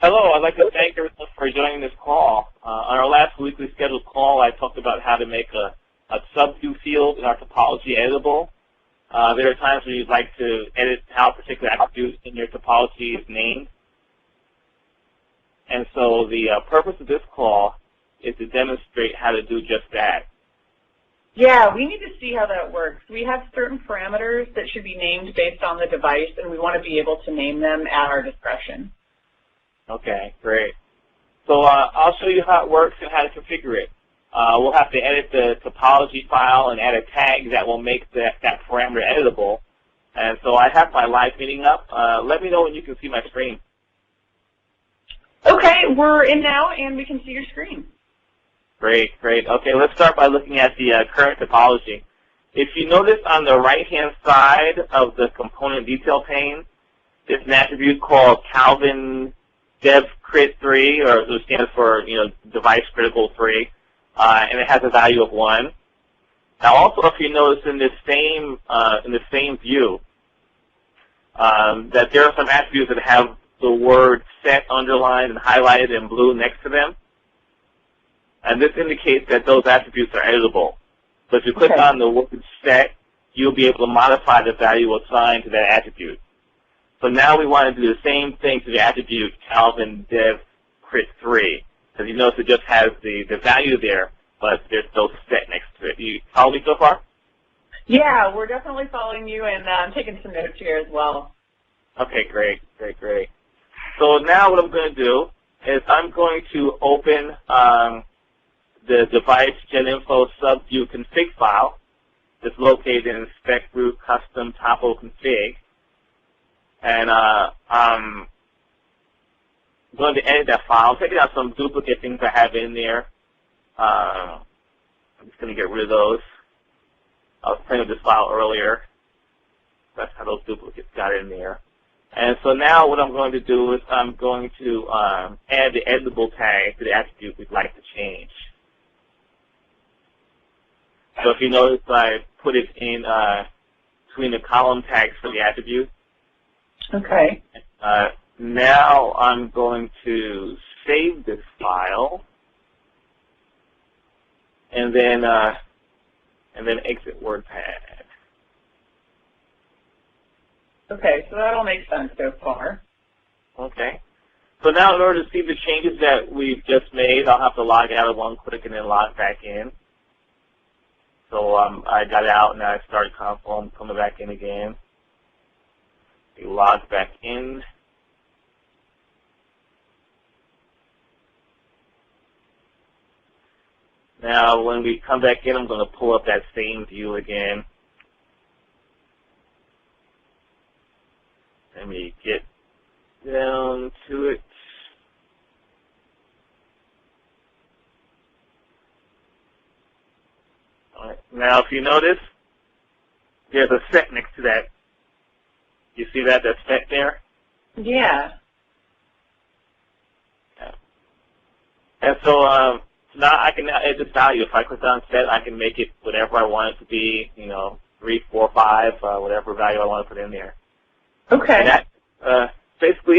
Hello, I'd like to thank everyone for joining this call. On our last weekly scheduled call, I talked about how to make a subview field in our topology editable. There are times when you'd like to edit how a particular attribute in your topology is named. And so the purpose of this call is to demonstrate how to do just that. Yeah, we need to see how that works. We have certain parameters that should be named based on the device, and we want to be able to name them at our discretion. Okay, great. So I'll show you how it works and how to configure it. We'll have to edit the topology file and add a tag that will make that parameter editable. And so I have my live meeting up. Let me know when you can see my screen. Okay, we're in now, and we can see your screen. Great, great. Okay, let's start by looking at the current topology. If you notice on the right-hand side of the component detail pane, there's an attribute called Calvin Dev Crit 3, or it stands for device critical 3, and it has a value of 1. Now, also, if you notice in this same view, that there are some attributes that have the word set underlined and highlighted in blue next to them, and this indicates that those attributes are editable. So if you click on the word set, you'll be able to modify the value assigned to that attribute. So now we want to do the same thing to the attribute Calvin Dev Crit 3. Because you notice it just has the value there, but there's no set next to it. You follow me so far? Yeah, we're definitely following you, and I'm taking some notes here as well. Okay, great, great, great. So now what I'm going to do is I'm going to open the device geninfo subview config file that's located in spec root custom topo config. And I'm going to edit that file. I'm taking out some duplicate things I have in there. I'm just going to get rid of those. I was playing with this file earlier. That's how those duplicates got in there. And so now what I'm going to do is I'm going to add the editable tag to the attribute we'd like to change. So if you notice, I put it in between the column tags for the attribute. Okay. Now I'm going to save this file, and then exit WordPad. Okay, so that all makes sense so far. Okay. So now in order to see the changes that we've just made, I'll have to log out of one click and then log back in. So I got out and I started console. I'm coming back in again. Log back in. Now, when we come back in, I'm going to pull up that same view again. Let me get down to it. All right. Now, if you notice, there's a set next to that. You see that? That's set there? Yeah. And so now I can add this value. If I click on set, I can make it whatever I want it to be, 3, 4, 5, whatever value I want to put in there. Okay. And that's basically it.